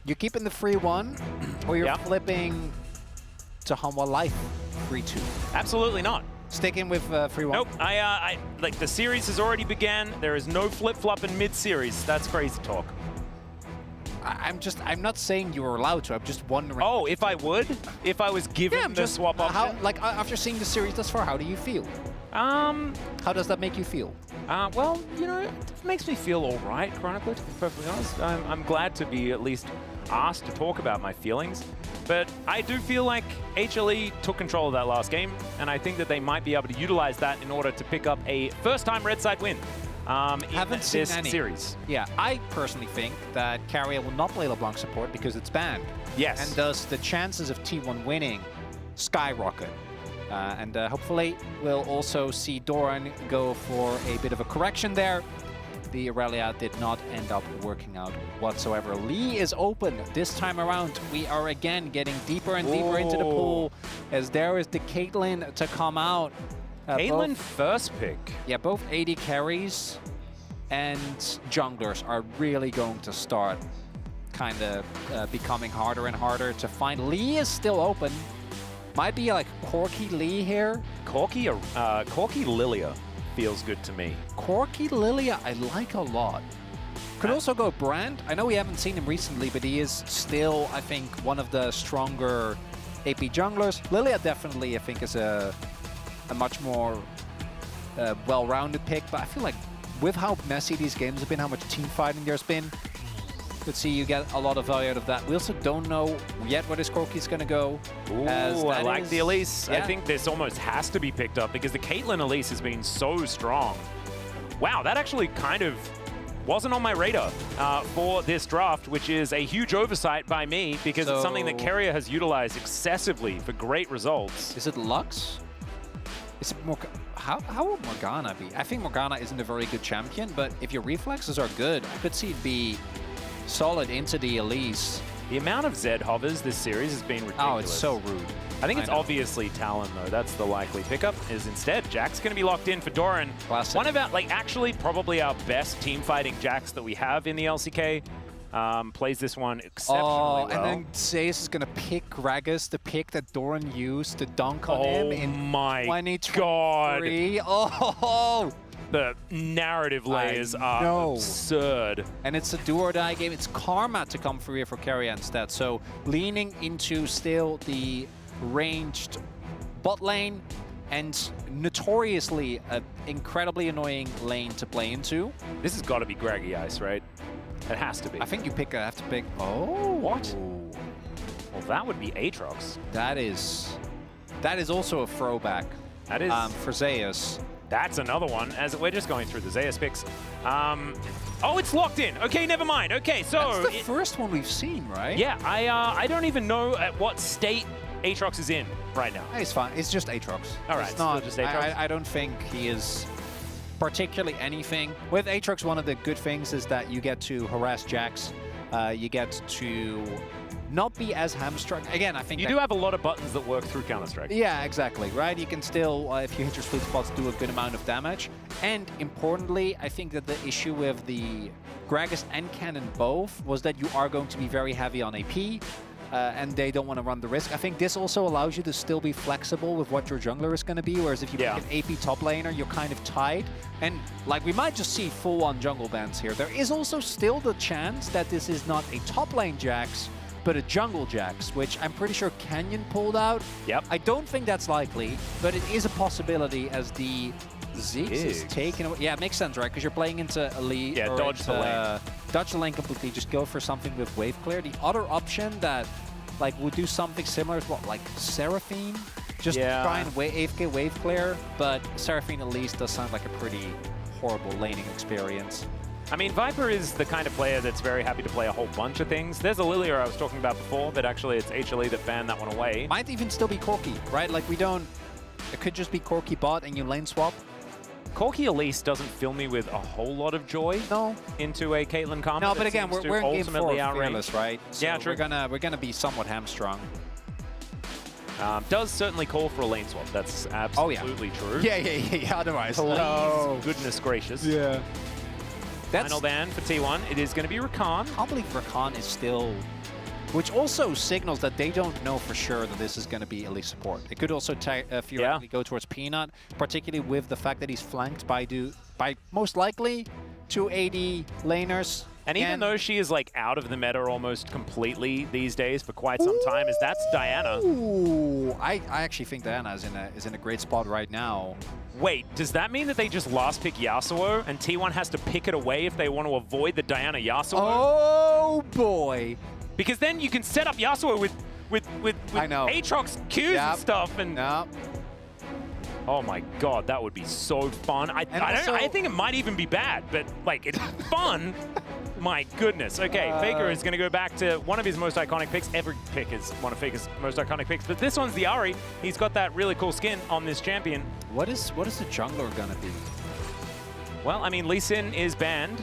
You're keeping the 3-1, or you're flipping to Hanwha Life 3-2? Absolutely not. Sticking with 3-1? Nope. I like the series has already began. There is no flip-flop in mid-series. That's crazy talk. I'm not saying you were allowed to. I'm just wondering. Oh, if I would? If I was given the swap option? Like, after seeing the series thus far, how do you feel? How does that make you feel? Well, you know, it makes me feel all right, Chronicler, to be perfectly honest. I'm glad to be at least asked to talk about my feelings. But I do feel like HLE took control of that last game, and I think that they might be able to utilize that in order to pick up a first-time red side win in this series. Yeah, I personally think that Carrier will not play LeBlanc support because it's banned. Yes. And thus the chances of T1 winning skyrocket. And hopefully we'll also see Doran go for a bit of a correction there. The Aurelia did not end up working out whatsoever. Lee is open this time around. We are again getting deeper and deeper into the pool as there is the Caitlyn to come out. Caitlyn first pick. Yeah, both AD carries and junglers are really going to start kind of becoming harder and harder to find. Lee is still open. Might be like Corky Lee here. Corky Lilia feels good to me. Corky Lilia, I like a lot. Could also go Brand. I know we haven't seen him recently, but he is still, I think, one of the stronger AP junglers. Lilia definitely, I think, is a much more well-rounded pick, but I feel like with how messy these games have been, how much team fighting there's been, could see you get a lot of value out of that. We also don't know yet where this Corky's going to go. Ooh, I like the Elise. Yeah. I think this almost has to be picked up because the Caitlyn Elise has been so strong. Wow, that actually kind of wasn't on my radar for this draft, which is a huge oversight by me because it's something that Carrier has utilized excessively for great results. Is it Lux? Is it how would Morgana be? I think Morgana isn't a very good champion, but if your reflexes are good, I could see it be solid into the Elise. The amount of Zed hovers this series has been ridiculous. Oh, it's so rude. I think it's obviously Talon, though. That's the likely pickup, is instead Jack's going to be locked in for Doran. Classic. One of our, like, actually probably our best team-fighting Jacks that we have in the LCK. Plays this one exceptionally well. And then Zeus is going to pick Gragas, the pick that Doran used to dunk on him in 2023. Oh, the narrative layers are absurd. And it's a do-or-die game. It's Karma to come through here for Carrier instead. So leaning into still the ranged bot lane and notoriously an incredibly annoying lane to play into. This has got to be Graggy Ice, right? It has to be. I think you have to pick... Oh, what? Well, that would be Aatrox. That is also a throwback. That is. For Zeus. That's another one, as we're just going through the Zeus picks. Oh, it's locked in. Okay, never mind. Okay, so... That's the first one we've seen, right? Yeah, I don't even know at what state Aatrox is in right now. It's fine. It's just Aatrox. All right, it's not just Aatrox. I don't think he is particularly anything. With Aatrox, one of the good things is that you get to harass Jax. You get to not be as hamstrung. Again, I think you do have a lot of buttons that work through Counter-Strike. Yeah, exactly, right? You can still, if you hit your sweet spots, do a good amount of damage. And importantly, I think that the issue with the Gragas and Cannon both was that you are going to be very heavy on AP. And they don't want to run the risk. I think this also allows you to still be flexible with what your jungler is going to be, whereas if you pick an AP top laner, you're kind of tied. And like we might just see full-on jungle bans here. There is also still the chance that this is not a top lane Jax, but a jungle Jax, which I'm pretty sure Canyon pulled out. Yep. I don't think that's likely, but it is a possibility as the Ziggs is taken away. Yeah, it makes sense, right? Because you're playing into a lead. Yeah, dodge the lane. Dodge the lane completely. Just go for something with wave clear. The other option that like would do something similar is what, like Seraphine? Just try and AFK wave clear, but Seraphine at least does sound like a pretty horrible laning experience. I mean, Viper is the kind of player that's very happy to play a whole bunch of things. There's a Lilia I was talking about before, but actually it's HLE that banned that one away. Might even still be Corky, right? Like we don't... It could just be Corky bot and you lane swap. Corky Elise doesn't fill me with a whole lot of joy into a Caitlyn combo. No, but again, we're in game 4 Fearless, right? So yeah, true. We're gonna be somewhat hamstrung. Does certainly call for a lane swap. That's absolutely true. Yeah. Otherwise, please, goodness gracious. Yeah. Final ban for T1. It is going to be Rakan. I can't believe Rakan is still which also signals that they don't know for sure that this is going to be elite support. It could also theoretically go towards Peanut, particularly with the fact that he's flanked by most likely 2 AD laners. And even though she is like out of the meta almost completely these days for quite some time, as that's Diana. Ooh, I actually think Diana is in a great spot right now. Wait, does that mean that they just last pick Yasuo and T1 has to pick it away if they want to avoid the Diana Yasuo? Oh boy. Because then you can set up Yasuo with Aatrox Qs and stuff. And oh my god, that would be so fun. I think it might even be bad, but like it's fun. My goodness. Okay, Faker is going to go back to one of his most iconic picks. Every pick is one of Faker's most iconic picks, but this one's the Ahri. He's got that really cool skin on this champion. What is the jungler going to be? Well, I mean, Lee Sin is banned.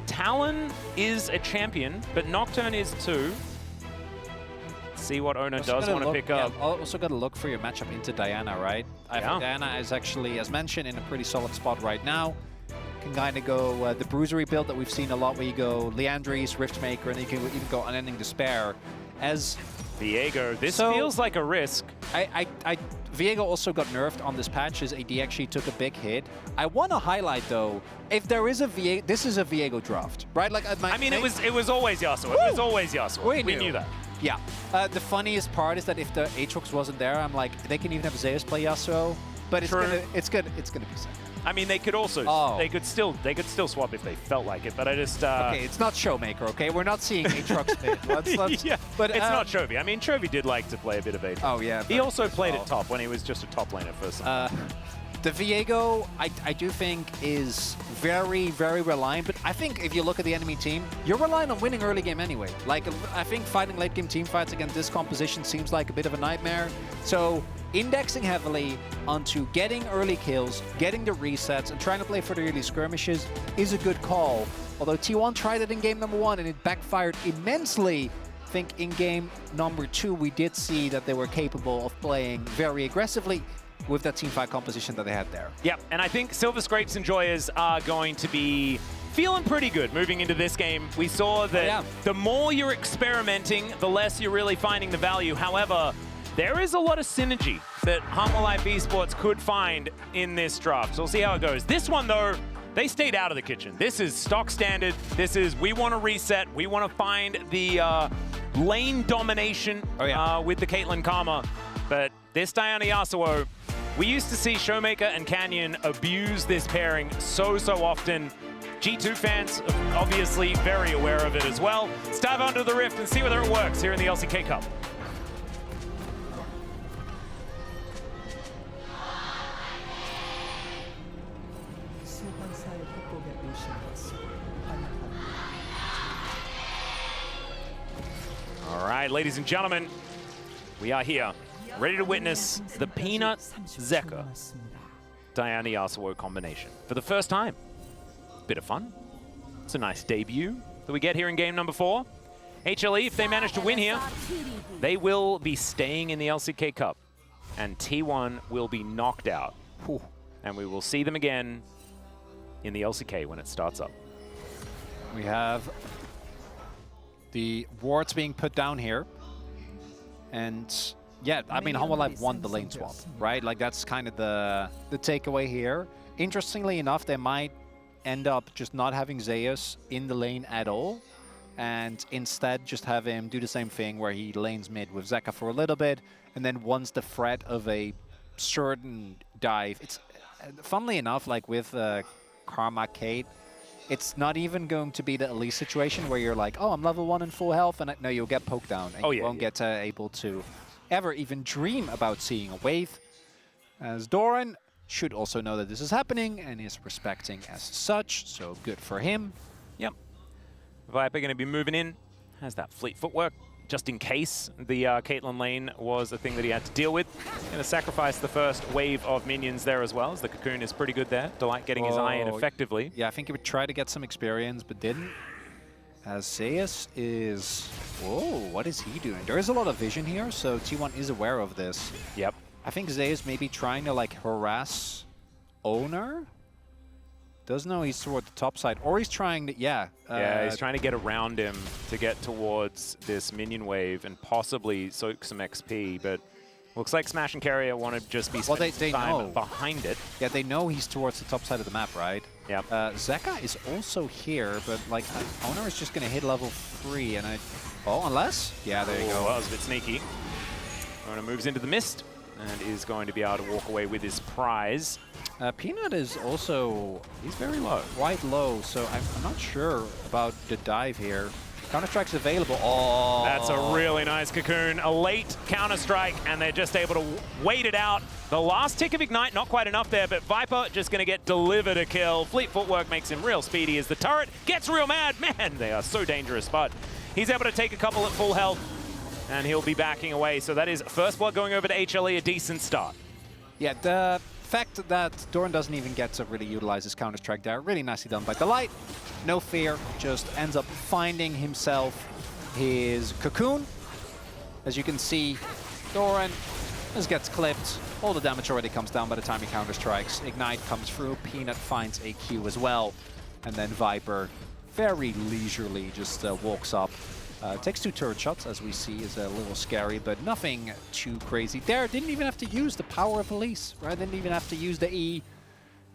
Talon is a champion, but Nocturne is too. See what Owner does want to pick up. Yeah, also got to look for your matchup into Diana, right? I think Diana is actually, as mentioned, in a pretty solid spot right now. Can kind of go the Bruisery build that we've seen a lot, where you go Leandris, Riftmaker, and you can even go Unending Despair. As Viego, this feels like a risk. Viego also got nerfed on this patch. His AD actually took a big hit. I want to highlight though, if there is a Viego, this is a Viego draft, right? Like I mean, it was always Yasuo. Woo! It was always Yasuo. We knew that. Yeah. The funniest part is that if the Aatrox wasn't there, I'm like, they can even have Zeus play Yasuo, but it's gonna be sick. I mean, they could also they could still swap if they felt like it, but I just okay, it's not Showmaker, okay? We're not seeing Aatrox fit. Yeah, but it's not Chovy. I mean, Chovy did like to play a bit of Aatrox. Oh yeah. He also played at top when he was just a top laner for some. The Viego, I do think, is very, very reliant, but I think if you look at the enemy team, you're relying on winning early game anyway. Like, I think fighting late game team fights against this composition seems like a bit of a nightmare. So indexing heavily onto getting early kills, getting the resets, and trying to play for the early skirmishes is a good call. Although T1 tried it in game number 1 and it backfired immensely. I think in game number 2 we did see that they were capable of playing very aggressively with that teamfight composition that they had there. Yep, and I think Silver Scrapes and Joyas are going to be feeling pretty good moving into this game. We saw that the more you're experimenting, the less you're really finding the value. However, there is a lot of synergy that Humble Life Esports could find in this draft. So we'll see how it goes. This one, though, they stayed out of the kitchen. This is stock standard. This is, we want to reset. We want to find the lane domination with the Caitlyn Karma. But this Diana Yasuo, we used to see Showmaker and Canyon abuse this pairing so often. G2 fans are obviously very aware of it as well. Let's dive onto the Rift and see whether it works here in the LCK Cup. All right, ladies and gentlemen, we are here, ready to witness the Peanut Zeka Diana Yasuo combination for the first time. Bit of fun. It's a nice debut that we get here in game number 4. HLE, if they manage to win here, they will be staying in the LCK Cup, and T1 will be knocked out. Whew. And we will see them again in the LCK when it starts up. We have the wards being put down here, and yeah, I mean, Humble Life won the lane swap, right? Like, that's kind of the takeaway here. Interestingly enough, they might end up just not having Zeus in the lane at all, and instead just have him do the same thing where he lanes mid with Zeka for a little bit, and then once the threat of a certain dive, it's funnily enough, like with Karma Kate, it's not even going to be the elite situation where you're like, oh, I'm level 1 and full health, and no, you'll get poked down, and you won't get able to ever even dream about seeing a wave. As Doran should also know that this is happening and is respecting as such, so good for him. Yep. Viper going to be moving in, has that fleet footwork, just in case the Caitlyn lane was a thing that he had to deal with. Going to sacrifice the first wave of minions there as well, as the Cocoon is pretty good there. Delight getting his eye in effectively. Yeah, I think he would try to get some experience, but didn't. As Zeus is... Whoa, what is he doing? There is a lot of vision here, so T1 is aware of this. Yep. I think Zeus may be trying to, like, harass Owner. Does know he's toward the top side, or he's trying to, yeah, he's trying to get around him to get towards this minion wave and possibly soak some XP, but looks like Smash and Carrier want to just be spending they time know. behind it. Yeah, they know he's towards the top side of the map, right? Yep. Zeka is also here, but like Owner is just going to hit level 3, and unless? Yeah, there you go. That was a bit sneaky. Owner moves into the mist and is going to be able to walk away with his prize. Peanut is also, he's very low. Quite low, so I'm not sure about the dive here. Counter-Strike's available. Oh! That's a really nice Cocoon. A late Counter-Strike, and they're just able to wait it out. The last tick of Ignite, not quite enough there, but Viper just going to get delivered a kill. Fleet footwork makes him real speedy as the turret gets real mad. Man, they are so dangerous, but he's able to take a couple at full health, and he'll be backing away. So that is first blood going over to HLE, a decent start. Yeah, the fact that Doran doesn't even get to really utilize his Counter-Strike there, really nicely done by Delight. No fear, just ends up finding himself his Cocoon. As you can see, Doran just gets clipped. All the damage already comes down by the time he Counter-Strikes. Ignite comes through, Peanut finds a Q as well. And then Viper very leisurely just walks up. Takes 2 turret shots, as we see, is a little scary, but nothing too crazy. There, didn't even have to use the power of Elise, right? Didn't even have to use the E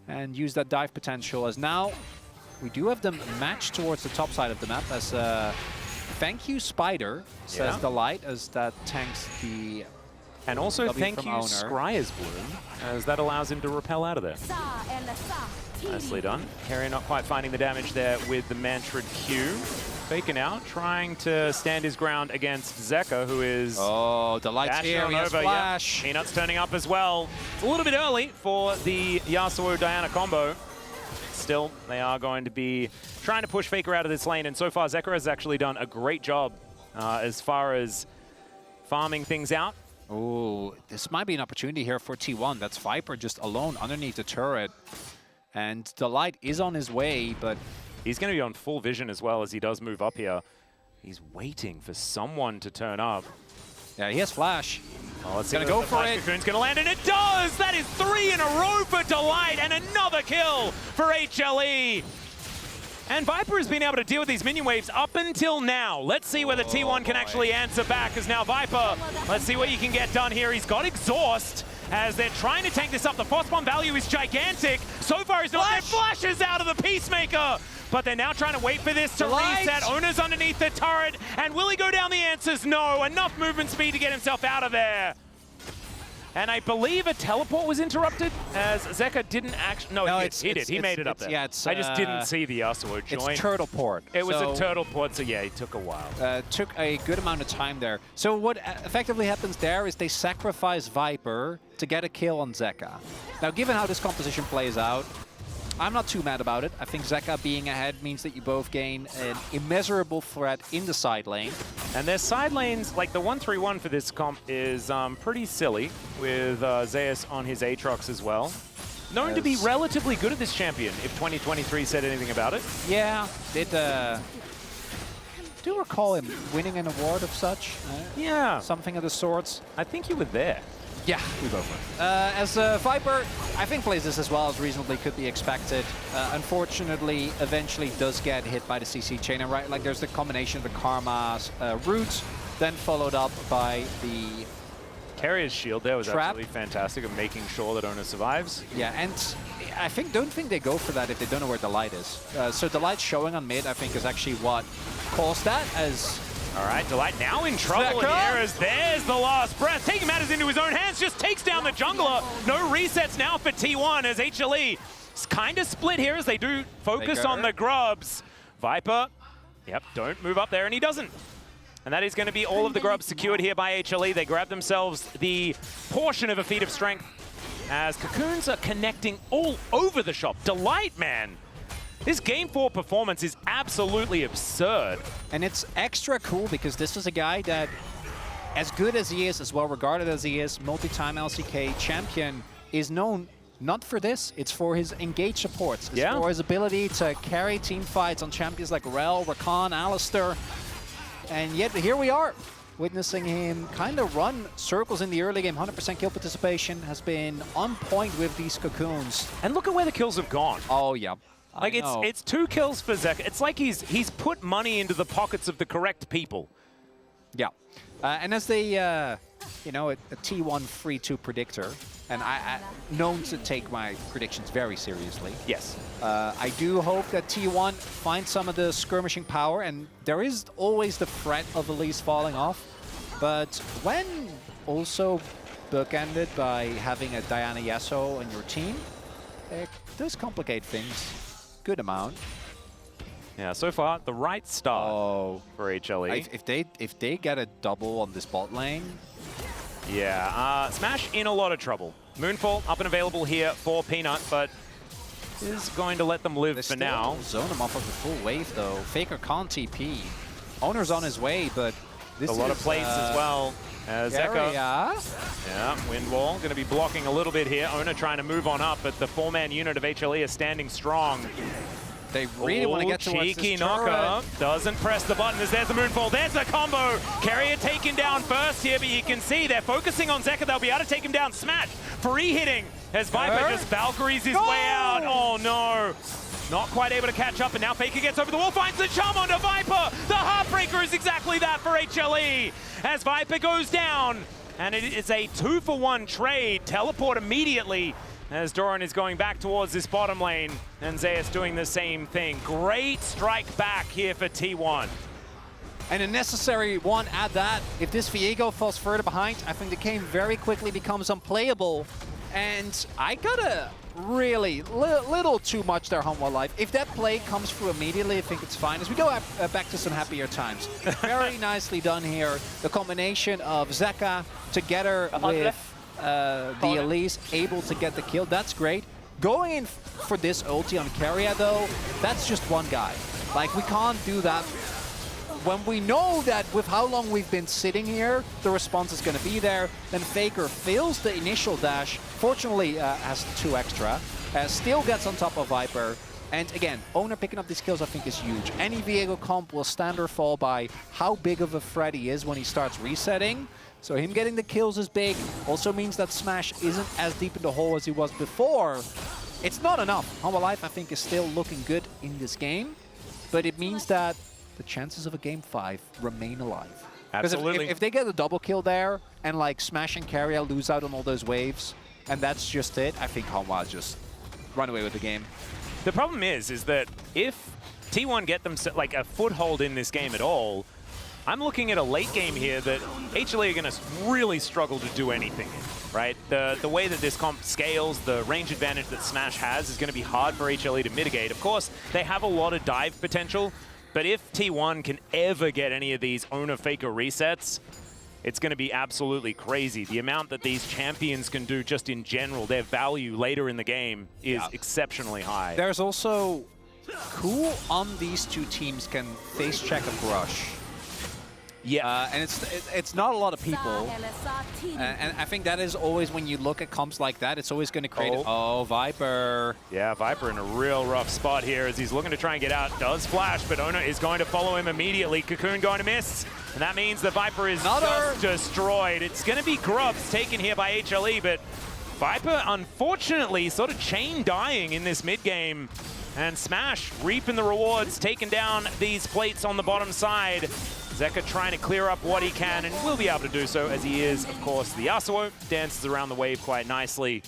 and use that dive potential, as now we do have them matched towards the top side of the map, as thank you, Spider, says Delight, as that tanks the And also W thank from you, Owner. Scryer's Bloom, as that allows him to repel out of there. Nicely done. Carrier not quite finding the damage there with the Mantrid Q. Faking out, trying to stand his ground against Zeka, who is... Oh, Delight's here, he has Flash. Yeah. Peanut's turning up as well. It's a little bit early for the Yasuo-Diana combo. Still, they are going to be trying to push Faker out of this lane, and so far Zeka has actually done a great job as far as farming things out. Oh, this might be an opportunity here for T1. That's Viper just alone underneath the turret. And Delight is on his way, but... He's going to be on full vision as well as he does move up here. He's waiting for someone to turn up. Yeah, he has Flash. Oh, let's see. Gonna go for it. Cocoon's going to land, and it does! That is 3 in a row for Delight, and another kill for HLE. And Viper has been able to deal with these minion waves up until now. Let's see whether T1 can actually answer back, as now Viper, let's see what you can get done here. He's got Exhaust, as they're trying to tank this up. The force bomb value is gigantic. So far, he's not. There flashes out of the Peacemaker. But they're now trying to wait for this to reset. Owner's underneath the turret. And will he go down? The answer's no. Enough movement speed to get himself out of there. And I believe a teleport was interrupted, as Zeka didn't actually... No, he did. He made it up there. Yeah, I just didn't see the Yasuo join. It's turtle port. It was a turtle port, so yeah, it took a while. Took a good amount of time there. So what effectively happens there is they sacrifice Viper to get a kill on Zeka. Now, given how this composition plays out, I'm not too mad about it. I think Zeka being ahead means that you both gain an immeasurable threat in the side lane. And their side lanes, like the 1-3-1 for this comp, is pretty silly, with Zeus on his Aatrox as well. Known to be relatively good at this champion, if 2023 said anything about it. Yeah, did do recall him winning an award of such. Yeah. Something of the sorts. I think you were there. Yeah, we both were. As Viper, I think plays this as well as reasonably could be expected. Unfortunately, eventually does get hit by the CC chain. And right, like there's the combination of the Karma's root, then followed up by the Carrier's shield there was trap. absolutely fantastic of making sure that Owner survives. Yeah, and I don't think they go for that if they don't know where Delight is. So Delight showing on mid, I think, is actually what caused that, as... All right, Delight now in trouble here, as there's the last breath. Taking matters into his own hands, just takes down the jungler. No resets now for T1, as HLE is kind of split here as they do focus on the grubs. Viper, yep, don't move up there, and he doesn't. And that is going to be all of the grubs secured here by HLE. They grab themselves the portion of a feat of strength, as Cocoons are connecting all over the shop. Delight, man. This Game 4 performance is absolutely absurd. And it's extra cool because this is a guy that, as good as he is, as well regarded as he is, multi-time LCK champion, is known not for this. It's for his engaged supports. It's for his ability to carry team fights on champions like Rel, Rakan, Alistar. And yet here we are, witnessing him kind of run circles in the early game. 100% kill participation has been on point with these Cocoons. And look at where the kills have gone. Oh, yeah. Like, it's 2 kills for Zeka. It's like he's put money into the pockets of the correct people. Yeah. And as the, you know, a T1 3-2 predictor, and I'm known to take my predictions very seriously. Yes. I do hope that T1 finds some of the skirmishing power, and there is always the threat of Elise falling off. But when also bookended by having a Diana Yasuo on your team, it does complicate things. Good amount. Yeah, so far, the right start for HLE. If they get a double on this bot lane... Yeah, Smash in a lot of trouble. Moonfall up and available here for Peanut, but is going to let them live for now. Zone him off of the full wave, though. Faker can't TP. Owner's on his way, but this is... A lot of plates as well. Zeka. Yeah, Wind Wall going to be blocking a little bit here. Owner trying to move on up, but the 4-man unit of HLE is standing strong. They really want to get towards cheeky this knocker. Doesn't press the button as there's the Moonfall. There's the combo. Carrier taken down first here, but you can see they're focusing on Zeka. They'll be able to take him down. Smash. Free hitting as Viper just Valkyries his way out. Oh no. Not quite able to catch up, and now Faker gets over the wall, finds the charm onto Viper. The Heartbreaker is exactly that for HLE as Viper goes down. And it is a 2-for-1 trade. Teleport immediately as Doran is going back towards this bottom lane, and Zeus doing the same thing. Great strike back here for T1. And a necessary one at that. If this Viego falls further behind, I think the game very quickly becomes unplayable. And I gotta really, little too much there, Humble Life. If that play comes through immediately, I think it's fine. As we go back to some happier times. Very nicely done here. The combination of Zeka together with the Elise able to get the kill. That's great. Going in for this ulti on Carrier, though, that's just one guy. Like, we can't do that when we know that with how long we've been sitting here, the response is going to be there. Then Faker fails the initial dash. Fortunately, has 2 extra. Still gets on top of Viper. And again, Owner picking up these kills, I think, is huge. Any Viego comp will stand or fall by how big of a threat he is when he starts resetting. So him getting the kills is big. Also means that Smash isn't as deep in the hole as he was before. It's not enough. Humble Life, I think, is still looking good in this game. But it means that the chances of a Game 5 remain alive. Absolutely. If they get a double kill there, and like Smash and Carrier lose out on all those waves, and that's just it, I think Hanwha just run away with the game. The problem is that if T1 get them like a foothold in this game at all, I'm looking at a late game here that HLE are going to really struggle to do anything in, right? The way that this comp scales, the range advantage that Smash has is going to be hard for HLE to mitigate. Of course, they have a lot of dive potential, but if T1 can ever get any of these Owner Faker resets, it's going to be absolutely crazy. The amount that these champions can do just in general, their value later in the game is exceptionally high. There's also who on these two teams can face check a Brush. Yeah, and it's not a lot of people, and I think that is always when you look at comps like that, it's always going to create Viper. Yeah, Viper in a real rough spot here as he's looking to try and get out. Does flash, but Owner is going to follow him immediately. Cocoon going to miss, and that means the Viper is just destroyed. It's going to be Grubs taken here by HLE, but Viper unfortunately sort of chain dying in this mid game. And Smash reaping the rewards, taking down these plates on the bottom side. Zeka trying to clear up what he can, and will be able to do so as he is, of course, the Yasuo. Dances around the wave quite nicely.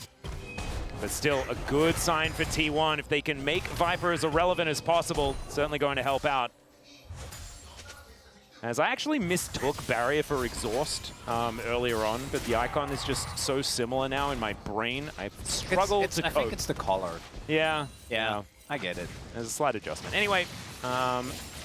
But still a good sign for T1. If they can make Viper as irrelevant as possible, certainly going to help out. As I actually mistook Barrier for Exhaust earlier on, but the icon is just so similar now in my brain. I struggle to I think it's the color. Yeah. I get it. There's a slight adjustment. Anyway,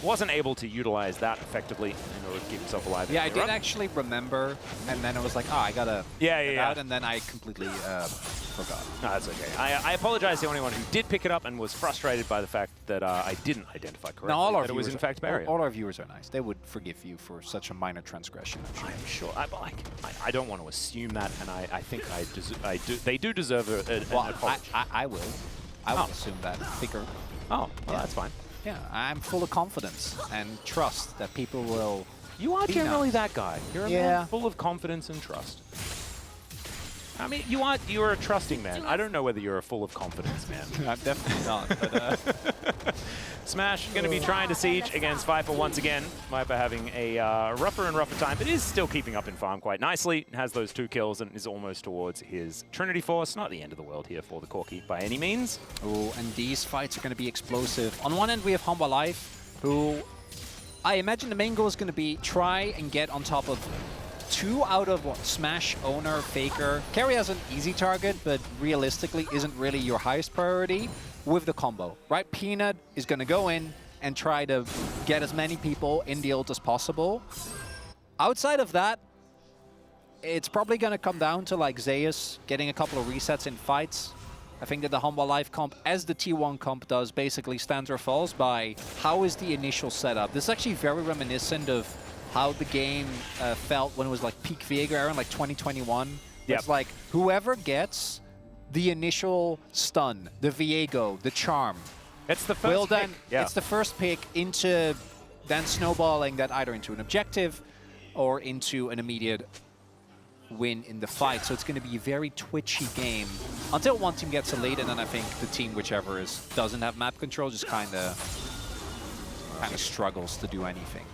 wasn't able to utilize that effectively in order to keep himself alive. Yeah, I did actually remember, and then I was like, oh, I gotta get out, and then I completely forgot. No, that's okay. I apologize to anyone who did pick it up and was frustrated by the fact that I didn't identify correctly. No, all our that it was in fact Barrier. All our viewers are nice. They would forgive you for such a minor transgression. I'm sure. I don't want to assume that, and I think they do deserve an apology. I will. I will assume that. Figure. Oh, well, that's fine. Yeah, I'm full of confidence and trust that people will. You are generally that guy. You're a man Yeah. full of confidence and trust. I mean, you are a trusting man. I don't know whether you're full of confidence, man. I'm definitely not. But, Smash going to be trying to siege against Viper once again. Viper having a rougher and rougher time, but is still keeping up in farm quite nicely. Has those 2 kills and is almost towards his Trinity Force. Not the end of the world here for the Corki by any means. oh, and these fights are going to be explosive. On one end, we have Humble Life, who I imagine the main goal is going to be try and get on top of 2 out of what? Smash, Owner, Faker. Carry has an easy target, but realistically isn't really your highest priority with the combo, right? Peanut is going to go in and try to get as many people in the ult as possible. Outside of that, it's probably going to come down to like Zeus getting a couple of resets in fights. I think that the Humble Life comp, as the T1 comp does, basically stands or falls by how is the initial setup. This is actually very reminiscent of how the game felt when it was like peak Viego era in like 2021. Yep. It's like whoever gets the initial stun, the Viego, the charm, It's the first pick. Yeah. it's the first pick into then snowballing that either into an objective or into an immediate win in the fight. So it's going to be a very twitchy game until one team gets a lead, and then I think the team, whichever doesn't have map control, just kind of struggles to do anything.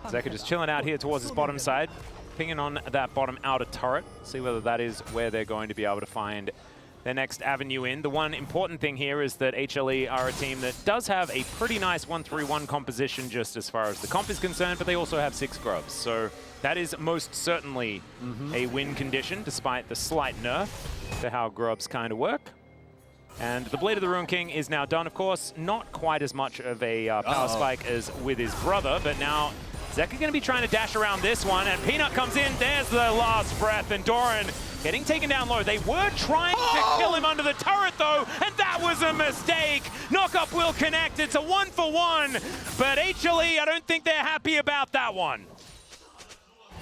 Zeka just chilling out here towards his bottom side, pinging on that bottom outer turret. See whether that is where they're going to be able to find their next avenue in. The one important thing here is that HLE are a team that does have a pretty nice 1-3-1 composition just as far as the comp is concerned, but they also have 6 grubs. So that is most certainly a win condition, despite the slight nerf to how grubs kind of work. And the Blade of the Ruin King is now done. Of course, not quite as much of a power spike as with his brother, but now Zeka going to be trying to dash around this one, and Peanut comes in. There's the last breath, and Doran getting taken down low. They were trying to kill him under the turret, though, and that was a mistake. Knock-up will connect. It's a 1-for-1, but HLE, I don't think they're happy about that one.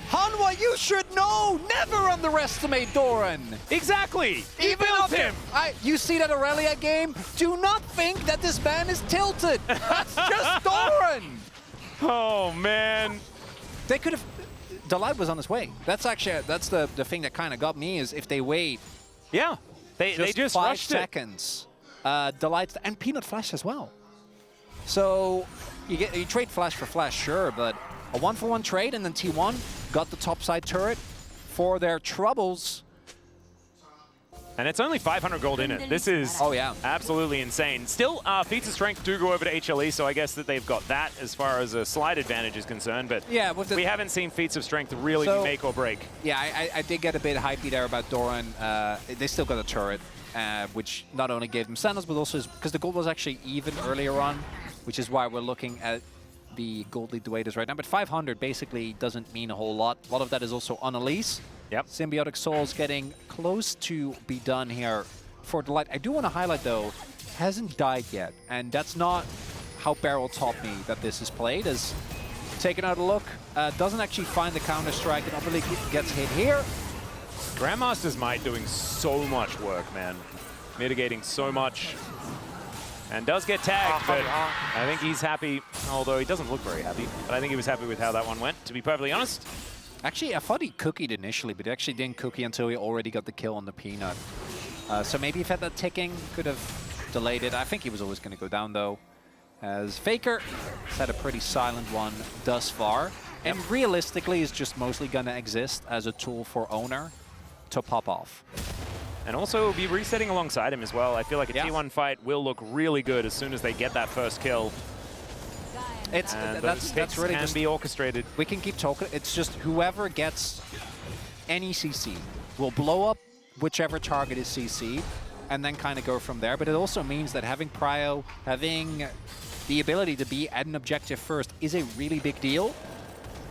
Hanwha, you should know! Never underestimate Doran! Exactly! He Even built after him! you see that Aurelia game? Do not think that this ban is tilted! That's just Doran! Oh, man. They could have... Delight was on his way. That's actually, that's the thing that kind of got me, is if they wait... Yeah, they just 5 rushed seconds. Delight and Peanut Flash as well. So, you trade Flash for Flash, sure, but a 1-for-1 trade, and then T1 got the topside turret for their troubles. And it's only 500 gold in it. This is absolutely insane. Still, feats of strength do go over to HLE, so I guess that they've got that as far as a slight advantage is concerned. But yeah, we haven't seen feats of strength really be make or break. Yeah, I did get a bit hypey there about Doran. They still got a turret, which not only gave them Sentinels, but also because the gold was actually even earlier on, which is why we're looking at the gold lead the way it is right now. But 500 basically doesn't mean a whole lot. A lot of that is also on Elise. Yep. Symbiotic Souls getting close to be done here for Delight. I do want to highlight, though, hasn't died yet. And that's not how Beryl taught me that this is played, is taking out a look. Doesn't actually find the counter-strike. It obviously gets hit here. Grandmaster's Might doing so much work, man. Mitigating so much. And does get tagged, but I think he's happy, although he doesn't look very happy. But I think he was happy with how that one went, to be perfectly honest. Actually, I thought he cookied initially, but he actually didn't cookie until he already got the kill on the Peanut. So maybe if he had that ticking, could have delayed it. I think he was always going to go down, though, as Faker has had a pretty silent one thus far. And realistically is just mostly going to exist as a tool for Owner to pop off. And also be resetting alongside him as well. I feel like a T1 fight will look really good as soon as they get that first kill. That's really just be orchestrated. We can keep talking. It's just whoever gets any CC will blow up whichever target is CC and then kind of go from there. But it also means that having prio, having the ability to be at an objective first is a really big deal.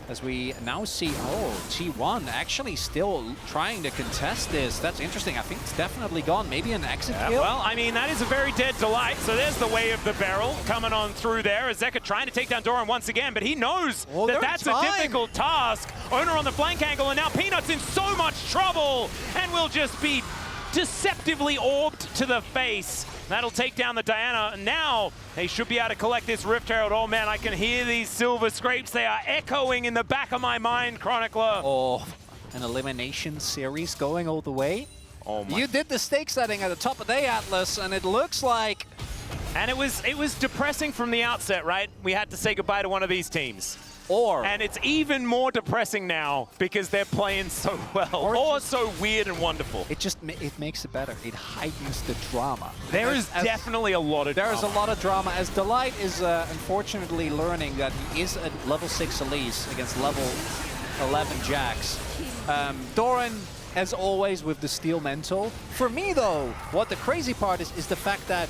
As we now see, T1 actually still trying to contest this. That's interesting. I think it's definitely gone. Maybe an exit kill? Well, I mean, that is a very dead Delight. So there's the way of the barrel coming on through there. Zeka trying to take down Doran once again, but he knows that that's a difficult task. Owner on the flank angle, and now Peanut's in so much trouble and will just be deceptively orbed to the face. That'll take down the Diana. Now they should be able to collect this Rift Herald. Oh man, I can hear these silver scrapes. They are echoing in the back of my mind, Chronicler. Oh, an elimination series going all the way. Oh my. You did the stake setting at the top of day, Atlas, and it looks like... And it was depressing from the outset, right? We had to say goodbye to one of these teams. And it's even more depressing now because they're playing so well, or so weird and wonderful. It makes it better. It heightens the drama. There is definitely a lot of drama. There is a lot of drama, as Delight is unfortunately learning that he is a level 6 Elise against level 11 Jax. Doran, as always, with the Steel Mental. For me, though, what the crazy part is the fact that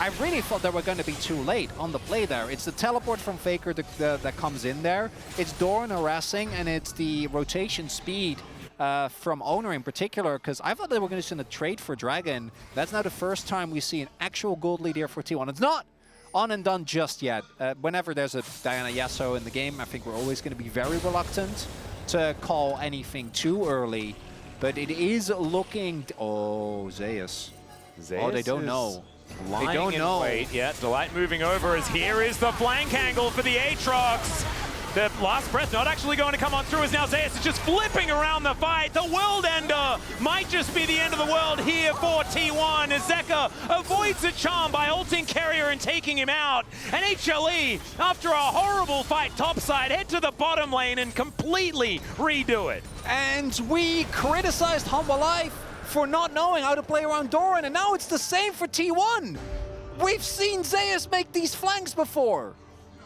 I really thought they were going to be too late on the play there. It's the teleport from Faker that comes in there. It's Doran harassing, and it's the rotation speed from Owner in particular, because I thought they were going to send a trade for Dragon. That's now the first time we see an actual gold lead here for T1. It's not on and done just yet. Whenever there's a Diana Yasuo in the game, I think we're always going to be very reluctant to call anything too early. But it is looking... Oh, Zeus. Oh, they don't know. They don't know. Wait, yeah, Delight moving over as here is the flank angle for the Aatrox. The last breath not actually going to come on through as now Zeus is just flipping around the fight. The World Ender might just be the end of the world here for T1 as Zeka avoids a charm by ulting Carrier and taking him out. And HLE, after a horrible fight topside, head to the bottom lane and completely redo it. And we criticized Humble Life for not knowing how to play around Doran, and now it's the same for T1. We've seen Zeus make these flanks before.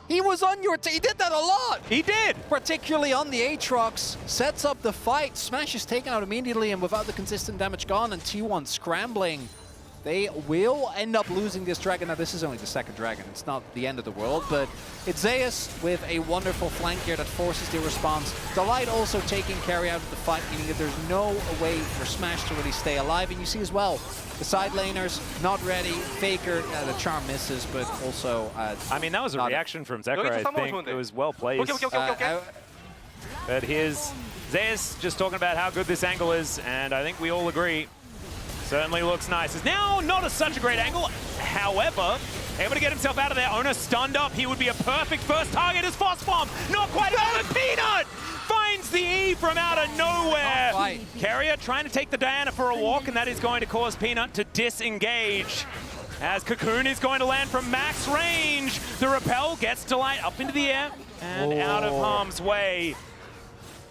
He was on your team. He did that a lot. He did. Particularly on the Aatrox. Sets up the fight. Smash is taken out immediately, and without the consistent damage gone, and T1 scrambling. They will end up losing this dragon. Now, this is only the second dragon. It's not the end of the world, but it's Zeus with a wonderful flank here that forces the response. Delight also taking carry out of the fight, meaning that there's no way for Smash to really stay alive. And you see as well, the side laners not ready. Faker, the charm misses, but also... I mean, that was a reaction from Zeka, I think. It was well played. But here's Zeus just talking about how good this angle is, and I think we all agree. Certainly looks nice. It's now not such a great angle. However, able to get himself out of there. Owner stunned up. He would be a perfect first target as Frost Bomb. Not quite enough. Peanut finds the E from out of nowhere. Carrier trying to take the Diana for a walk, and that is going to cause Peanut to disengage. As Cocoon is going to land from max range. The repel gets Delight up into the air and out of harm's way.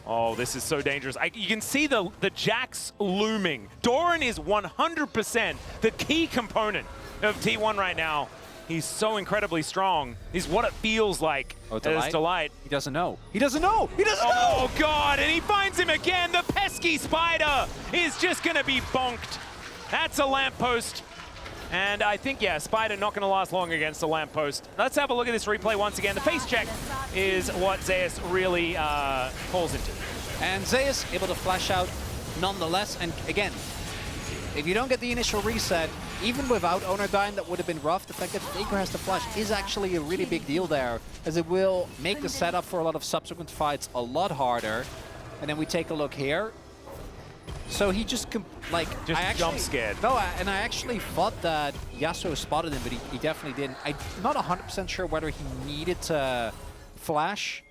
Oh, this is so dangerous. You can see the Jax looming. Doran is 100% the key component of T1 right now. He's so incredibly strong. He's what it feels like as Delight. He doesn't know. He doesn't know. He doesn't know. Oh, God. And he finds him again. The pesky spider is just going to be bonked. That's a lamppost. And I think, yeah, Spider not going to last long against a lamppost. Let's have a look at this replay once again. The face check is what Zeus really falls into. And Zeus able to flash out nonetheless. And again, if you don't get the initial reset, even without Owner dying, that would have been rough. The fact that Faker has to flash is actually a really big deal there, as it will make the setup for a lot of subsequent fights a lot harder. And then we take a look here. So he just jump scared. No, and I actually thought that Yasuo spotted him, but he definitely didn't. I'm not 100% sure whether he needed to flash,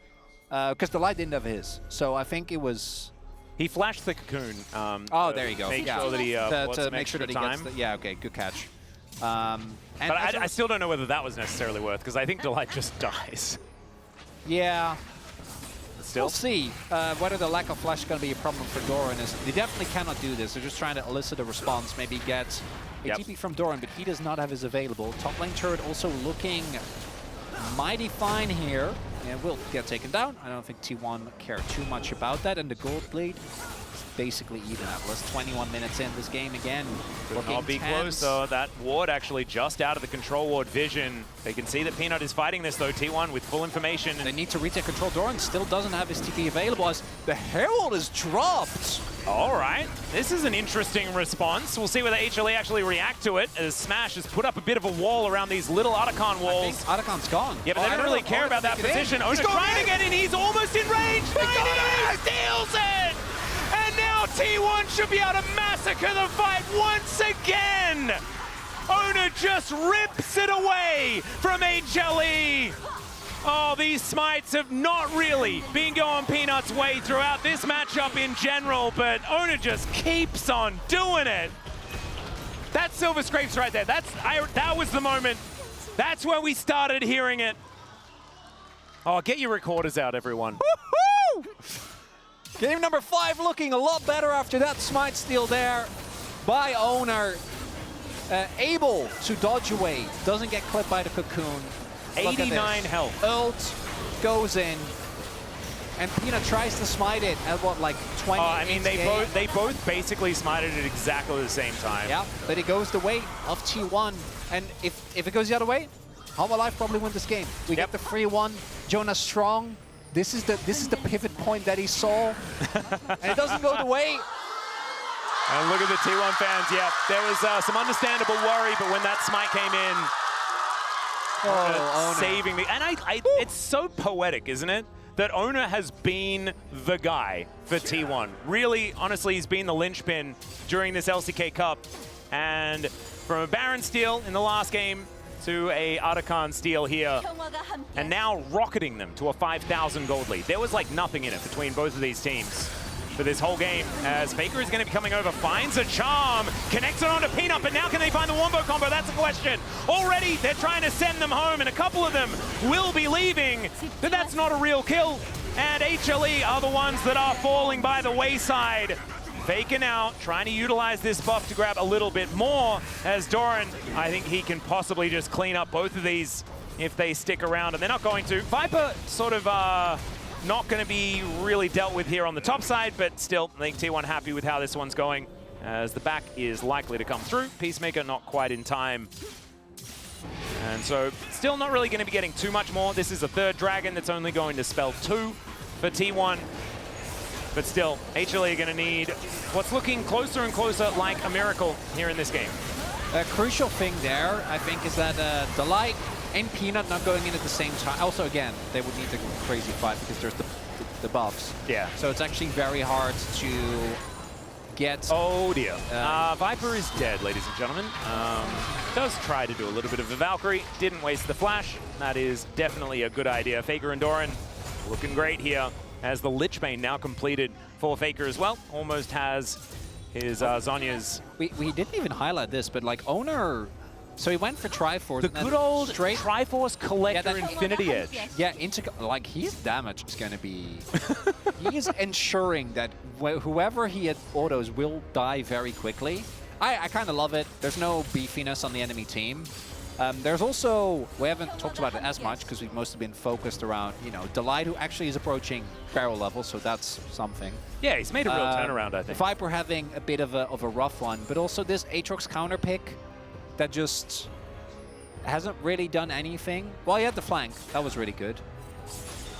because the light didn't have his. So I think it was... He flashed the Cocoon. There you go. Make sure that he to make sure that he gets the, yeah, okay, good catch. But I still don't know whether that was necessarily worth, because I think Delight just dies. Yeah. Still? We'll see whether the lack of flash is going to be a problem for Doran. They definitely cannot do this. They're just trying to elicit a response, maybe get a TP from Doran, but he does not have his available. Top lane turret also looking mighty fine here. And will get taken down. I don't think T1 care too much about that. And the gold bleed is basically even at least 21 minutes in this game again. Looking I'll be close, though. That ward actually just out of the control ward vision. They can see that Peanut is fighting this, though. T1 with full information. They need to retake control. Doran still doesn't have his TP available as the Herald is dropped. All right. This is an interesting response. We'll see whether HLE actually react to it, as Smash has put up a bit of a wall around these little Otacon walls. I think Otacon's gone. Yeah, but they don't really care about that position. Owner trying to get in. He's almost in range. He steals it! And now T1 should be able to massacre the fight once again. Owner just rips it away from HLE. Oh, these smites have not really been going Peanut's way throughout this matchup in general, but Ona just keeps on doing it. That's Silver Scrapes right there. That was the moment. That's where we started hearing it. Oh, get your recorders out, everyone. Game number 5 looking a lot better after that smite steal there by Owner. Able to dodge away, doesn't get clipped by the cocoon. 89 health. Ult goes in, and Peanut tries to smite it at what, like 20? I mean, they both basically smited at exactly the same time. Yeah, but it goes the way of T1, and if it goes the other way, Halma Life probably win this game. We get the 3-1. Jonas strong. This is the pivot point that he saw, and it doesn't go the way. And look at the T1 fans. Yeah, there was some understandable worry, but when that smite came in, saving me. And it's so poetic, isn't it? That Ona has been the guy for T1. Really, honestly, he's been the linchpin during this LCK Cup. And from a Baron steal in the last game to a Arakan steal here, and now rocketing them to a 5,000 gold lead. There was like nothing in it between both of these teams for this whole game, as Faker is going to be coming over, finds a charm, connects it onto Peanut, but now can they find the Wombo combo? That's the question. Already, they're trying to send them home, and a couple of them will be leaving, but that's not a real kill. And HLE are the ones that are falling by the wayside. Faker now trying to utilize this buff to grab a little bit more, as Doran, I think he can possibly just clean up both of these if they stick around, and they're not going to. Viper sort of not going to be really dealt with here on the top side, but still, I think T1 happy with how this one's going, as the back is likely to come through. Peacemaker not quite in time. And so, still not really going to be getting too much more. This is a third dragon that's only going to spell 2 for T1. But still, HLE are going to need what's looking closer and closer like a miracle here in this game. A crucial thing there, I think, is that Delight and Peanut not going in at the same time. Also, again, they would need to go crazy fight because there's the buffs. Yeah. So it's actually very hard to get... Oh, dear. Viper is dead, ladies and gentlemen. Does try to do a little bit of a Valkyrie. Didn't waste the flash. That is definitely a good idea. Faker and Doran looking great here, as the Lich Bane now completed for Faker as well. Almost has his Zhonya's... We didn't even highlight this, but like Owner... So he went for Triforce. The good old Triforce Collector Infinity Edge. Yeah, like his damage is going to be... he is ensuring that whoever he had autos will die very quickly. I kind of love it. There's no beefiness on the enemy team. There's also, we haven't talked about it as much because we've mostly been focused around, you know, Delight, who actually is approaching barrel level, so that's something. Yeah, he's made a real turnaround, I think. Viper having a bit of a rough one, but also this Aatrox counter pick that just hasn't really done anything. Well, he had the flank. That was really good.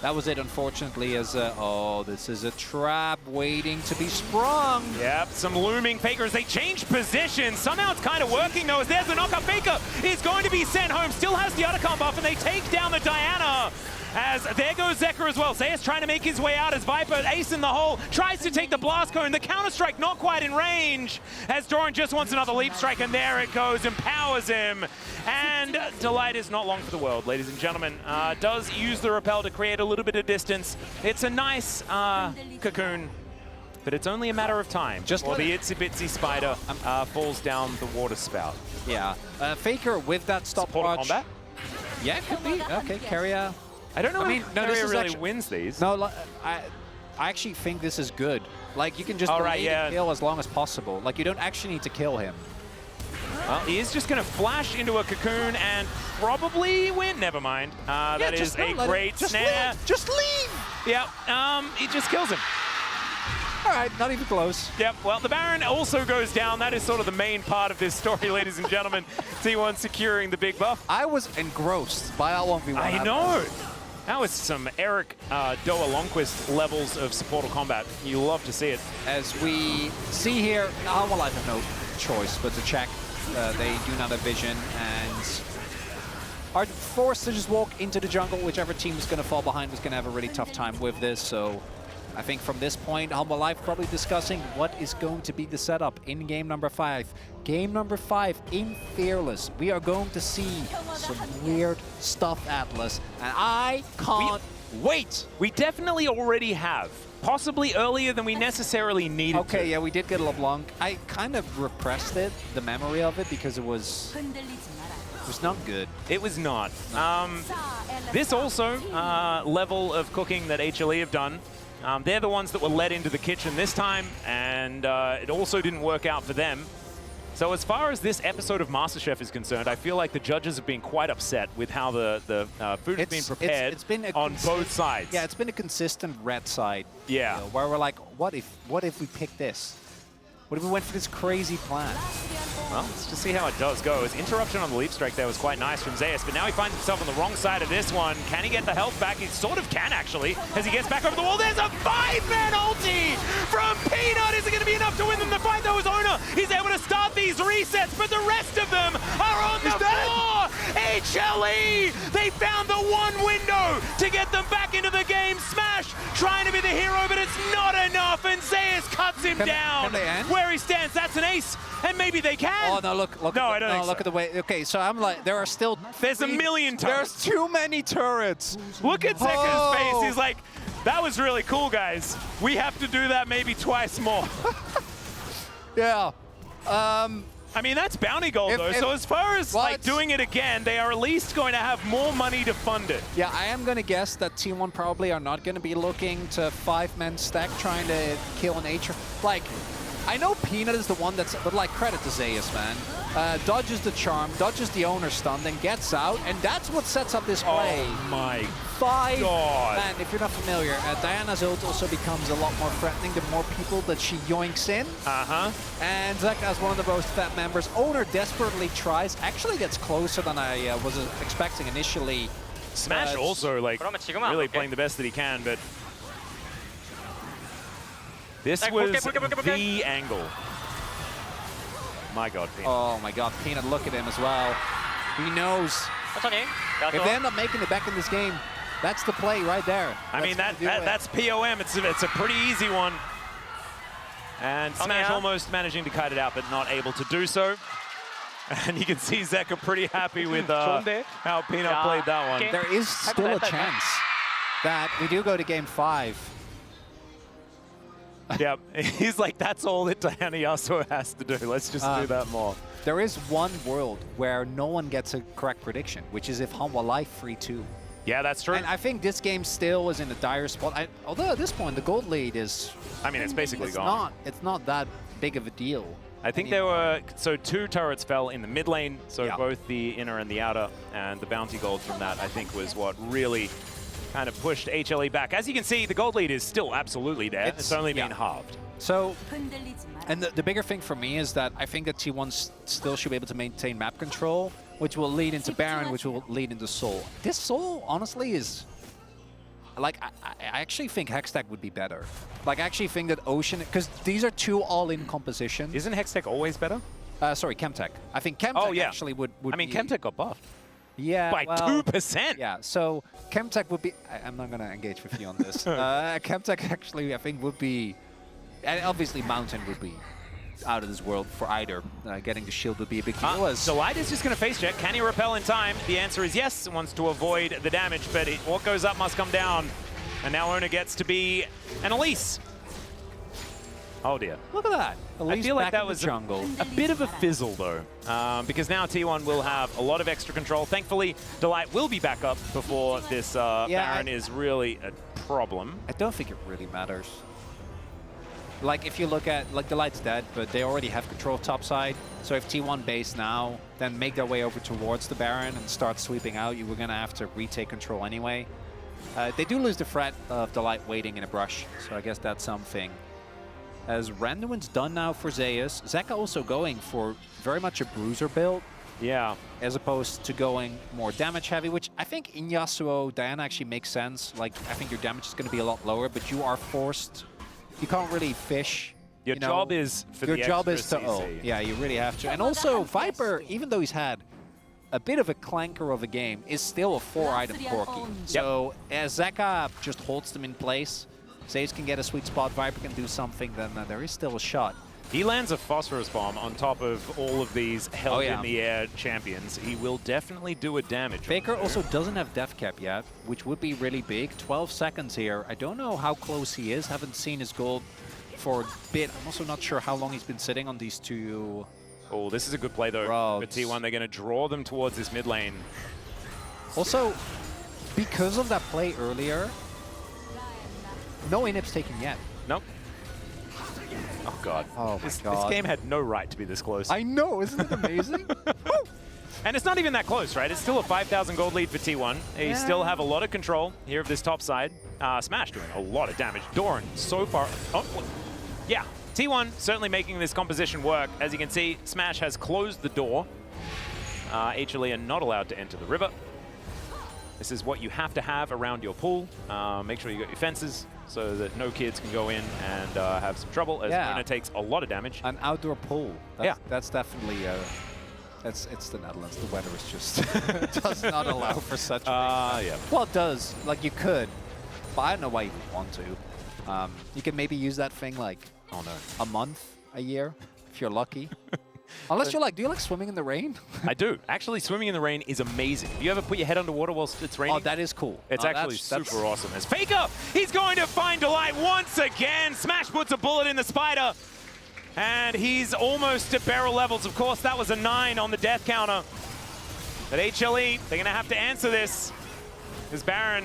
That was it, unfortunately, as oh, this is a trap waiting to be sprung. Yep, some looming Fakers. They change positions. Somehow it's kind of working, though, as there's the knockup. Faker is going to be sent home. Still has the Otacon buff, and they take down the Diana. As there goes Zeker as well. Zayas trying to make his way out as Viper, ace in the hole, tries to take the blast cone. The counter-strike not quite in range, as Doran just wants another leap strike, and there it goes, empowers him. And Delight is not long for the world, ladies and gentlemen. Does use the repel to create a little bit of distance. It's a nice cocoon, but it's only a matter of time. Just while the itsy-bitsy spider falls down the water spout. Yeah, Faker with that stopwatch. Combat? Yeah, could be. Okay, Carrier. I don't know if no, Carrier really wins these. No, I actually think this is good. Like, you can just delay the kill as long as possible. Like, you don't actually need to kill him. Well, he is just going to flash into a cocoon and probably win. Never mind. That is a great snare. Just leave! Yep, he just kills him. All right, not even close. Yep, well, the Baron also goes down. That is sort of the main part of this story, ladies and gentlemen. T1 securing the big buff. I was engrossed by that 1v1. I know. That was some Eric Doa Longquist levels of supportal combat. You love to see it. As we see here, well, I have no choice but to check. They do not have vision and are forced to just walk into the jungle. Whichever team is going to fall behind is going to have a really tough time with this. So I think from this point, Humble Life probably discussing what is going to be the setup in game number 5. Game number 5 in Fearless. We are going to see some weird stuff, Atlas, and I can't wait. We definitely already have. Possibly earlier than we necessarily needed to. Okay, yeah, we did get a LeBlanc. I kind of repressed it, the memory of it, because it was not good. It was not. This also, level of cooking that HLE have done, they're the ones that were led into the kitchen this time, and it also didn't work out for them. So as far as this episode of MasterChef is concerned, I feel like the judges have been quite upset with how the food has been prepared on both sides. Yeah, it's been a consistent red side. Yeah. You know, where we're like, what if we pick this? What if we went for this crazy plan? Well, let's just see how it does go. His interruption on the leap strike there was quite nice from Zeus, but now he finds himself on the wrong side of this one. Can he get the health back? He sort of can, actually, as he gets back over the wall. There's a 5-man ulti from Peanut. Is it going to be enough to win them the fight, though? His owner, he's able to start these resets, but the rest of them are on the floor. HLE, they found the one window to get them back into the game. Smash trying to be the hero, but it's not enough, and Zeus cuts him down. Can they end? Where he stands, that's an ace, and maybe they can. Oh no! Look! No, I don't think so. Look at the way. Okay, so I'm like, there are still. There's a million turrets. There's too many turrets. Look at Zeka's face. He's like, that was really cool, guys. We have to do that maybe twice more. Yeah. I mean, that's bounty gold, though. So as far as like doing it again, they are at least going to have more money to fund it. Yeah, I am going to guess that T1 probably are not going to be looking to 5-man stack trying to kill an H. Like, I know Peanut is the one that's, but like, credit to Zeus, man. Dodges the charm, dodges the owner stun, then gets out, and that's what sets up this play. Oh my 5. God. Man, if you're not familiar, Diana's ult also becomes a lot more threatening the more people that she yoinks in. And Zeka is one of the most fat members. Owner desperately tries, actually gets closer than I was expecting initially. Smash also, like, really playing the best that he can, but this was the angle. My God, Peanut. Oh my God, Peanut, look at him as well. He knows. If they end up making it back in this game, that's the play right there. I mean, that's POM. It's a pretty easy one. And Smash almost managing to kite it out, but not able to do so. And you can see Zeka pretty happy with how Peanut played that one. There is still a chance that we do go to game 5. Yeah, he's like, that's all that Diana Yasuo has to do. Let's just do that more. There is one world where no one gets a correct prediction, which is if Humble Life free 2. Yeah, that's true. And I think this game still is in a dire spot. Although at this point, the gold lead is... I mean, it's basically gone. It's not that big of a deal. I think there were... So 2 turrets fell in the mid lane, so both the inner and the outer, and the bounty gold from that, I think, was what really kind of pushed HLE back. As you can see, the gold lead is still absolutely there. It's only been halved. So, and the bigger thing for me is that I think that T1 still should be able to maintain map control, which will lead into Baron, which will lead into Soul. This Soul, honestly, is... Like, I actually think Hextech would be better. Like, I actually think that Ocean... Because these are 2 all-in compositions. Isn't Hextech always better? Sorry, Chemtech. I think Chemtech actually would I mean, Chemtech got buffed. Yeah, by 2%. Yeah, so Chemtech would be... I'm not going to engage with you on this. Chemtech actually, I think, would be... And obviously, Mountain would be out of this world for either. Getting the shield would be a big deal. Delight is just going to face check. Can he repel in time? The answer is yes. Wants to avoid the damage, but what goes up must come down. And now Owner gets to be an Elise. Oh dear. Look at that. I feel like that was jungle. A bit of a fizzle though, because now T1 will have a lot of extra control. Thankfully, Delight will be back up before this Baron is really a problem. I don't think it really matters. Like, if you look at, like, Delight's dead, but they already have control of top side. So if T1 base now, then make their way over towards the Baron and start sweeping out, you were going to have to retake control anyway. They do lose the threat of Delight waiting in a brush, so I guess that's something. As Randuin's done now for Zeus, Zeka also going for very much a bruiser build. Yeah. As opposed to going more damage heavy, which I think in Yasuo, Diana actually makes sense. Like, I think your damage is going to be a lot lower, but you are forced. You can't really fish. Your job is for your job is to ult. Yeah, you really have to. And also, Viper, even though he's had a bit of a clanker of a game, is still a 4-item Corki. So as Zeka just holds them in place, Zayas can get a sweet spot, Viper can do something, then there is still a shot. He lands a phosphorus bomb on top of all of these held in the air champions. He will definitely do a damage. Faker also doesn't have death cap yet, which would be really big. 12 seconds here. I don't know how close he is. Haven't seen his gold for a bit. I'm also not sure how long he's been sitting on these two. Oh, this is a good play though. For T1, they're going to draw them towards this mid lane. Also, because of that play earlier, no inhibs taken yet. Nope. Oh god. Oh my god. This game had no right to be this close. I know, isn't it amazing? And it's not even that close, right? It's still a 5,000 gold lead for T1. They still have a lot of control here of this top side. Smash doing a lot of damage. Doran so far. Oh, yeah. T1 certainly making this composition work. As you can see, Smash has closed the door. HLE are not allowed to enter the river. This is what you have to have around your pool. Make sure you got your fences so that no kids can go in and have some trouble, as Nona takes a lot of damage. An outdoor pool. That's definitely... it's the Netherlands. The weather is just does not allow for such a thing. Well, it does. Like, you could, but I don't know why you would want to. You can maybe use that thing like, I don't know, a month, a year, if you're lucky. Unless you're like, do you like swimming in the rain? I do. Actually, swimming in the rain is amazing. Do you ever put your head underwater whilst it's raining? Oh, that is cool. It's actually super awesome. As Faker, he's going to find Delight once again. Smash puts a bullet in the spider. And he's almost at barrel levels. Of course, that was a 9 on the death counter. But HLE, they're going to have to answer this. This Baron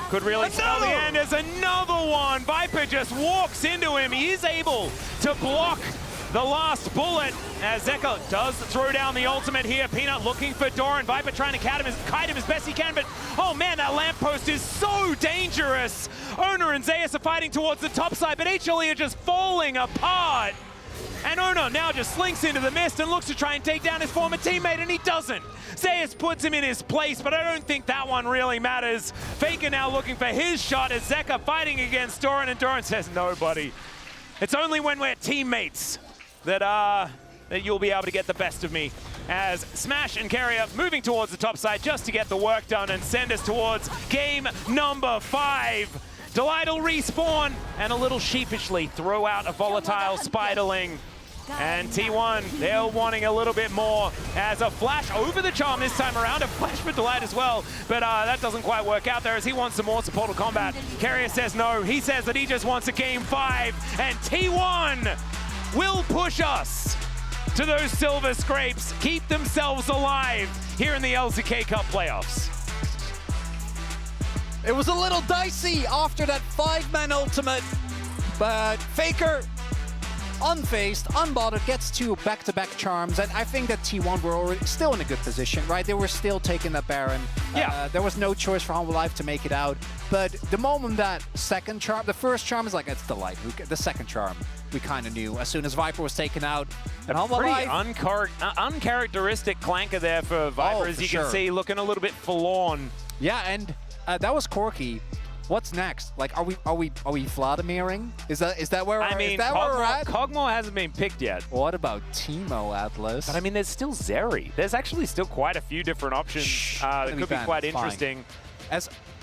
could really spell the end. There's another one. Viper just walks into him. He is able to block the last bullet as Zeka does throw down the ultimate here. Peanut looking for Doran. Viper trying to kite him as best he can, but oh man, that lamppost is so dangerous. Owner and Zayas are fighting towards the top side, but HLE are just falling apart. And Ono now just slinks into the mist and looks to try and take down his former teammate, and he doesn't. Zayas puts him in his place, but I don't think that one really matters. Faker now looking for his shot as Zeka fighting against Doran, and Doran says, no, buddy. It's only when we're teammates that you'll be able to get the best of me. As Smash and Carrier moving towards the top side just to get the work done and send us towards game number 5. Delight will respawn and a little sheepishly throw out a volatile Spiderling. And T1, they're wanting a little bit more as a flash over the charm this time around. A flash for Delight as well, but that doesn't quite work out there as he wants some more supportive combat. Carrier says no. He says that he just wants a game 5, and T1 will push us to those silver scrapes, keep themselves alive here in the LCK Cup playoffs. It was a little dicey after that 5-man ultimate, but Faker, unfazed, unbothered, gets 2 back-to-back charms, and I think that T1 were already still in a good position, right? They were still taking that Baron. There was no choice for Humble Life to make it out, but the moment that second charm, the first charm is like, it's Delight. The second charm, we kind of knew as soon as Viper was taken out. And a pretty uncharacteristic clanker there for Viper, as you can see, looking a little bit forlorn. Yeah, and that was Corky. What's next? Like, are we Vladimiring? Is that where I mean, we're at? Kog'Maw hasn't been picked yet. What about Teemo, Atlas? But I mean, there's still Zeri. There's actually still quite a few different options that could be quite interesting.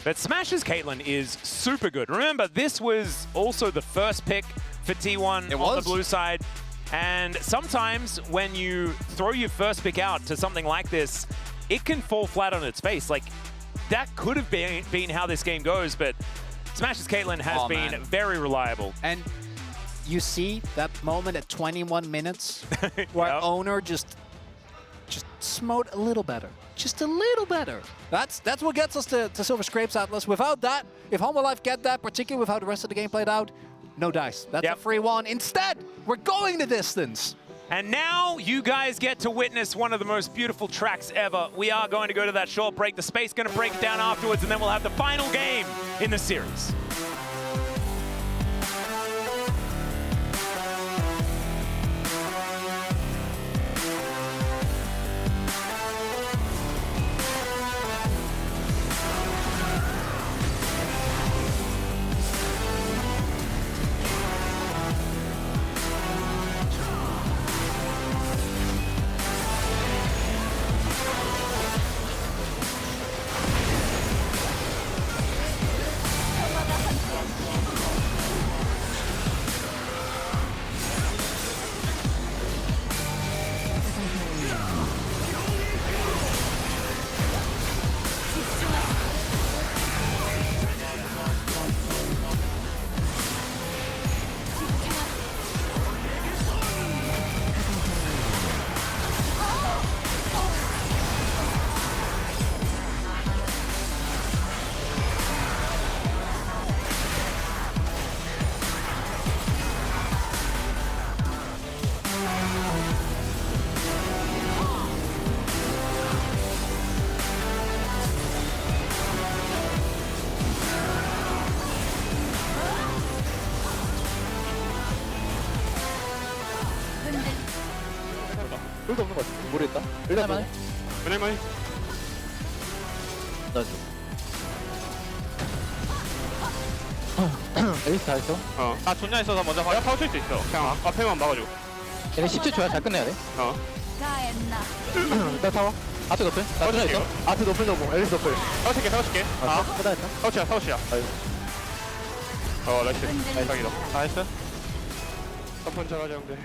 But Smash's Caitlyn is super good. Remember, this was also the first pick for T1 on the blue side. And sometimes when you throw your first pick out to something like this, it can fall flat on its face. Like, that could have been how this game goes, but Smash's Caitlyn has been very reliable. And you see that moment at 21 minutes where Owner just smote a little better. Just a little better. That's what gets us to Silver Scrapes, Atlas. Without that, if Humble Life get that, particularly with how the rest of the game played out, no dice. That's a free one. Instead, we're going the distance. And now you guys get to witness one of the most beautiful tracks ever. We are going to go to that short break. The Space going to break it down afterwards, and then we'll have the final game in the series. 홀도 없는 것 같아. 모르겠다. 일단 할만해? 그날만 해. 넣어줘. 에이스 다 했어. 아 존냐 있어서 먼저 가. 파워 칠수 있어. 그냥 앞에만 막아줘. 얘네 10초 잘 끝내야 돼. 일단 타워. 아트 노플. 나 타워 혼자 있어. 칠게요. 아트 노플 노플. 에이스 노플. 타워 칠게, 타워 칠게. 아, 끝났다. 타워 치야, 타워 치야. 아이고. 나이스. 대박이다. 나이스. 한번 잘하자, 형들.